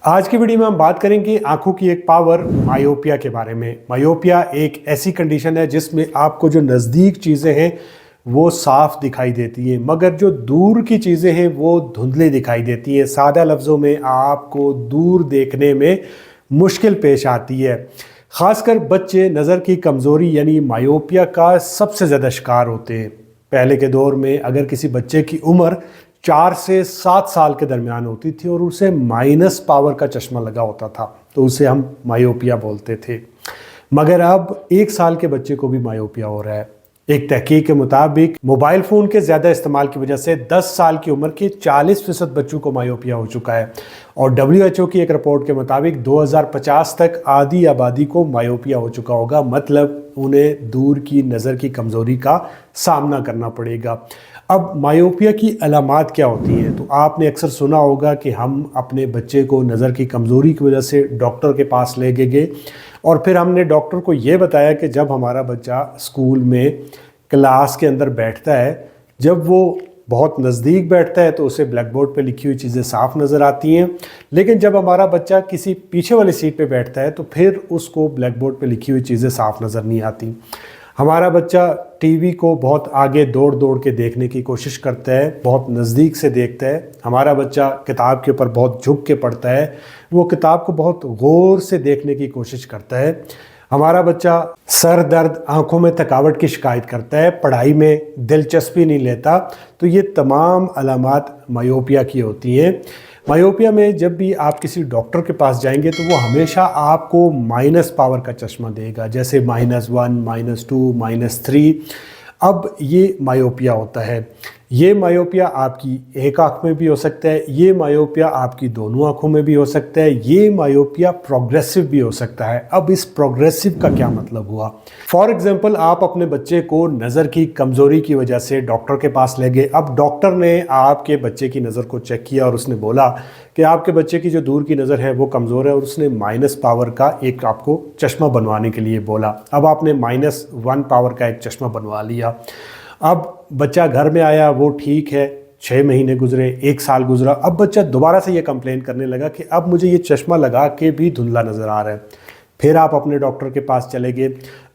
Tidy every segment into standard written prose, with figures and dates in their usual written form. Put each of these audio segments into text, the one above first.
आज की वीडियो में हम बात करेंगे आंखों की एक पावर मायोपिया के बारे में। मायोपिया एक ऐसी कंडीशन है जिसमें आपको जो नज़दीक चीज़ें हैं वो साफ दिखाई देती हैं, मगर जो दूर की चीज़ें हैं वो धुंधली दिखाई देती हैं। सादा लफ्ज़ों में आपको दूर देखने में मुश्किल पेश आती है। ख़ासकर बच्चे नज़र की कमज़ोरी यानी मायोपिया का सबसे ज़्यादा शिकार होते हैं। पहले के दौर में अगर किसी बच्चे की उम्र 4 से 7 साल के दरमियान होती थी और उसे माइनस पावर का चश्मा लगा होता था तो उसे हम मायोपिया बोलते थे, मगर अब 1 साल के बच्चे को भी मायोपिया हो रहा है। एक तहकीक के मुताबिक मोबाइल फ़ोन के ज़्यादा इस्तेमाल की वजह से 10 साल की उम्र के 40% बच्चों को मायोपिया हो चुका है और WHO की एक रिपोर्ट के मुताबिक 2050 तक आधी आबादी को मायोपिया हो चुका होगा। मतलब उन्हें दूर की नज़र की कमज़ोरी का सामना करना पड़ेगा। अब मायोपिया की अलामात क्या होती हैं? तो आपने अक्सर सुना होगा कि हम अपने बच्चे को नज़र की कमज़ोरी की वजह से डॉक्टर के पास ले गए और फिर हमने डॉक्टर को ये बताया कि जब हमारा बच्चा स्कूल में क्लास के अंदर बैठता है, जब वो बहुत नज़दीक बैठता है तो उसे ब्लैक बोर्ड पे लिखी हुई चीज़ें साफ़ नज़र आती हैं, लेकिन जब हमारा बच्चा किसी पीछे वाली सीट पे बैठता है तो फिर उसको ब्लैक बोर्ड पे लिखी हुई चीज़ें साफ़ नज़र नहीं आती। हमारा बच्चा टीवी को बहुत आगे दौड़ दौड़ के देखने की कोशिश करता है, बहुत नज़दीक से देखता है। हमारा बच्चा किताब के ऊपर बहुत झुक के पढ़ता है, वो किताब को बहुत गौर से देखने की कोशिश करता है। हमारा बच्चा सर दर्द, आंखों में थकावट की शिकायत करता है, पढ़ाई में दिलचस्पी नहीं लेता। तो ये तमाम अलामात मायोपिया की होती हैं। मायोपिया में जब भी आप किसी डॉक्टर के पास जाएंगे तो वो हमेशा आपको माइनस पावर का चश्मा देगा, जैसे -1, -2, -3। अब ये मायोपिया होता है। ये मायोपिया आपकी एक आँख में भी हो सकता है, ये मायोपिया आपकी दोनों आँखों में भी हो सकता है, ये मायोपिया प्रोग्रेसिव भी हो सकता है। अब इस प्रोग्रेसिव का क्या मतलब हुआ? फॉर एग्जांपल, आप अपने बच्चे को नज़र की कमज़ोरी की वजह से डॉक्टर के पास ले गए। अब डॉक्टर ने आपके बच्चे की नज़र को चेक किया और उसने बोला कि आपके बच्चे की जो दूर की नज़र है वो कमज़ोर है और उसने माइनस पावर का एक आपको चश्मा बनवाने के लिए बोला। अब आपने -1 पावर का एक चश्मा बनवा लिया। अब बच्चा घर में आया, वो ठीक है, 6 महीने गुजरे, 1 साल गुजरा। अब बच्चा दोबारा से ये कंप्लेन करने लगा कि अब मुझे ये चश्मा लगा के भी धुंधला नज़र आ रहा है। फिर आप अपने डॉक्टर के पास चले गए।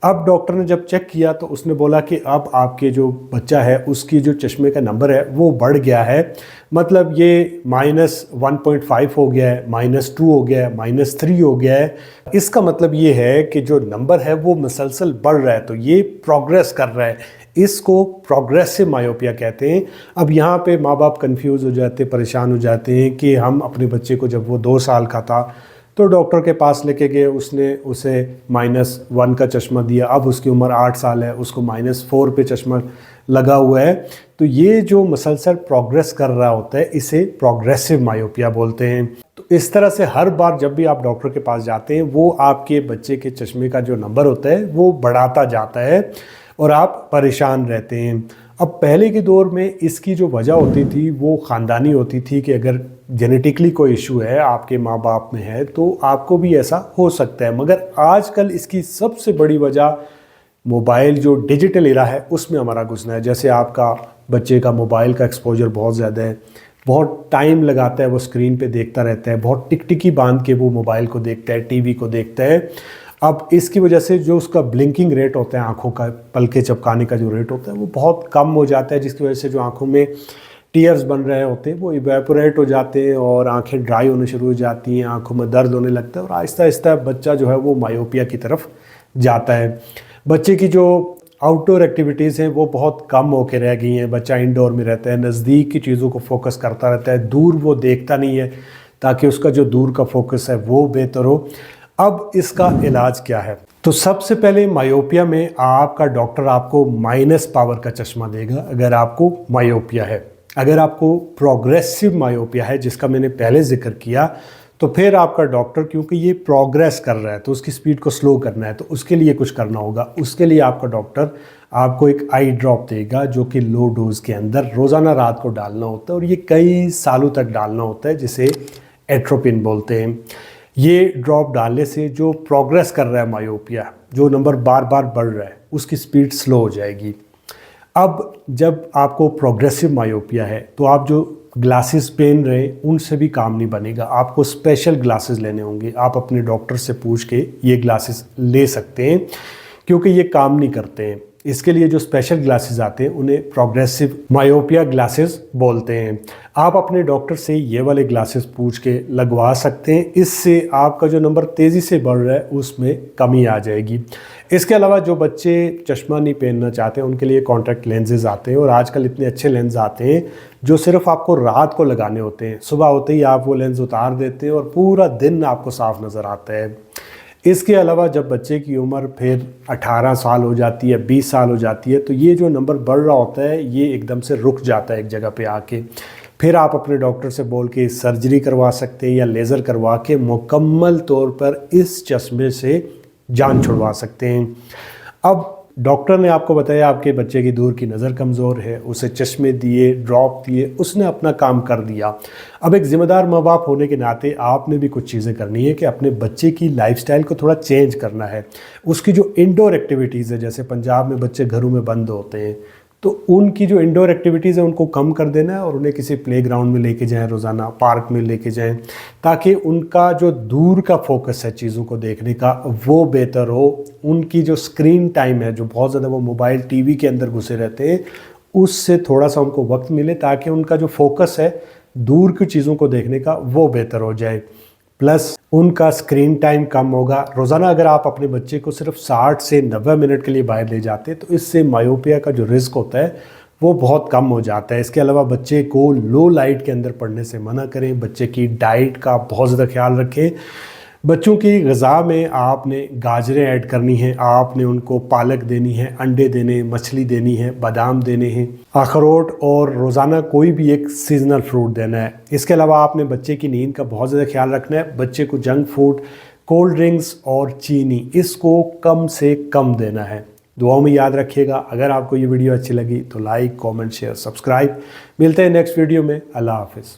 अब डॉक्टर ने जब चेक किया तो उसने बोला कि अब आपके जो बच्चा है उसकी जो चश्मे का नंबर है वो बढ़ गया है, मतलब ये -1.5 हो गया है, -2 हो गया है, -3 हो गया है। इसका मतलब ये है कि जो नंबर है वो मुसलसल बढ़ रहा है, तो ये प्रोग्रेस कर रहा है। इसको प्रोग्रेसिव मायोपिया कहते हैं। अब यहाँ पे माँ बाप कंफ्यूज हो जाते हैं, परेशान हो जाते हैं कि हम अपने बच्चे को जब वो 2 साल का था तो डॉक्टर के पास लेके गए, उसने उसे -1 का चश्मा दिया। अब उसकी उम्र 8 साल है, उसको -4 पे चश्मा लगा हुआ है। तो ये जो मसलसल प्रोग्रेस कर रहा होता है इसे प्रोग्रेसिव मायोपिया बोलते हैं। तो इस तरह से हर बार जब भी आप डॉक्टर के पास जाते हैं वो आपके बच्चे के चश्मे का जो नंबर होता है वो बढ़ाता जाता है और आप परेशान रहते हैं। अब पहले के दौर में इसकी जो वजह होती थी वो ख़ानदानी होती थी कि अगर जेनेटिकली कोई इशू है, आपके माँ बाप में है, तो आपको भी ऐसा हो सकता है। मगर आजकल इसकी सबसे बड़ी वजह मोबाइल जो डिजिटल एरा है उसमें हमारा घुसना है। जैसे आपका बच्चे का मोबाइल का एक्सपोजर बहुत ज़्यादा है, बहुत टाइम लगाता है, वो स्क्रीन पे देखता रहता है, बहुत टिकटिकी बांध के वो मोबाइल को देखता है, टीवी को देखता है। अब इसकी वजह से जो उसका ब्लिंकिंग रेट होता है, आँखों का पलके झपकाने का जो रेट होता है वो बहुत कम हो जाता है, जिसकी वजह से जो आँखों में टीयर्स बन रहे होते हैं वो इवेपोरेट हो जाते हैं और आंखें ड्राई होने शुरू हो जाती हैं, आंखों में दर्द होने लगता है और आहिस्ता आहिस्ता बच्चा जो है वो मायोपिया की तरफ जाता है। बच्चे की जो आउटडोर एक्टिविटीज़ हैं वो बहुत कम होकर रह गई हैं। बच्चा इंडोर में रहता है, नज़दीक की चीज़ों को फोकस करता रहता है, दूर वो देखता नहीं है ताकि उसका जो दूर का फोकस है वो बेहतर हो। अब इसका इलाज क्या है? तो सबसे पहले मायोपिया में आपका डॉक्टर आपको माइनस पावर का चश्मा देगा अगर आपको मायोपिया है। अगर आपको प्रोग्रेसिव मायोपिया है जिसका मैंने पहले जिक्र किया तो फिर आपका डॉक्टर, क्योंकि ये प्रोग्रेस कर रहा है तो उसकी स्पीड को स्लो करना है तो उसके लिए कुछ करना होगा। उसके लिए आपका डॉक्टर आपको एक आई ड्रॉप देगा जो कि लो डोज के अंदर रोज़ाना रात को डालना होता है और ये कई सालों तक डालना होता है, जिसे एट्रोपिन बोलते हैं। ये ड्रॉप डालने से जो प्रोग्रेस कर रहा है मायोपिया, जो नंबर बार बार बढ़ रहा है, उसकी स्पीड स्लो हो जाएगी। अब जब आपको प्रोग्रेसिव मायोपिया है तो आप जो ग्लासेस पहन रहे उनसे भी काम नहीं बनेगा, आपको स्पेशल ग्लासेस लेने होंगे। आप अपने डॉक्टर से पूछ के ये ग्लासेस ले सकते हैं क्योंकि ये काम नहीं करते हैं। इसके लिए जो स्पेशल ग्लासेस आते हैं उन्हें प्रोग्रेसिव मायोपिया ग्लासेस बोलते हैं। आप अपने डॉक्टर से ये वाले ग्लासेस पूछ के लगवा सकते हैं। इससे आपका जो नंबर तेज़ी से बढ़ रहा है उसमें कमी आ जाएगी। इसके अलावा जो बच्चे चश्मा नहीं पहनना चाहते उनके लिए कॉन्टैक्ट लेंसेज आते हैं और आजकल इतने अच्छे लेंस आते हैं जो सिर्फ आपको रात को लगाने होते हैं। सुबह होते ही आप वो लेंस उतार देते हैं और पूरा दिन आपको साफ नज़र आता है। इसके अलावा जब बच्चे की उम्र फिर 18 साल हो जाती है, 20 साल हो जाती है, तो ये जो नंबर बढ़ रहा होता है ये एकदम से रुक जाता है एक जगह पे आके। फिर आप अपने डॉक्टर से बोल के सर्जरी करवा सकते हैं या लेज़र करवा के मुकम्मल तौर पर इस चश्मे से जान छुड़वा सकते हैं। अब डॉक्टर ने आपको बताया आपके बच्चे की दूर की नज़र कमज़ोर है, उसे चश्मे दिए, ड्रॉप दिए, उसने अपना काम कर दिया। अब एक ज़िम्मेदार माँ बाप होने के नाते आपने भी कुछ चीज़ें करनी है कि अपने बच्चे की लाइफस्टाइल को थोड़ा चेंज करना है। उसकी जो इंडोर एक्टिविटीज़ है, जैसे पंजाब में बच्चे घरों में बंद होते हैं, तो उनकी जो इंडोर एक्टिविटीज़ है उनको कम कर देना है और उन्हें किसी प्लेग्राउंड में लेके जाएं, रोज़ाना पार्क में लेके जाएं, ताकि उनका जो दूर का फोकस है चीज़ों को देखने का वो बेहतर हो। उनकी जो स्क्रीन टाइम है, जो बहुत ज़्यादा वो मोबाइल टीवी के अंदर घुसे रहते हैं, उससे थोड़ा सा उनको वक्त मिले ताकि उनका जो फोकस है दूर की चीज़ों को देखने का वो बेहतर हो जाए। प्लस उनका स्क्रीन टाइम कम होगा। रोज़ाना अगर आप अपने बच्चे को सिर्फ 60 से 90 मिनट के लिए बाहर ले जाते हैं तो इससे मायोपिया का जो रिस्क होता है वो बहुत कम हो जाता है। इसके अलावा बच्चे को लो लाइट के अंदर पढ़ने से मना करें। बच्चे की डाइट का बहुत ज़्यादा ख्याल रखें। बच्चों की ग़िज़ा में आपने गाजरें ऐड करनी है, आपने उनको पालक देनी है, अंडे देने, मछली देनी है, बादाम देने हैं, अखरोट और रोज़ाना कोई भी एक सीजनल फ्रूट देना है। इसके अलावा आपने बच्चे की नींद का बहुत ज़्यादा ख्याल रखना है। बच्चे को जंक फूड, कोल्ड ड्रिंक्स और चीनी इसको कम से कम देना है। दुआओं में याद रखिएगा। अगर आपको ये वीडियो अच्छी लगी तो लाइक, कमेंट, शेयर, सब्सक्राइब। मिलते हैं नेक्स्ट वीडियो में। अल्लाह हाफिज़।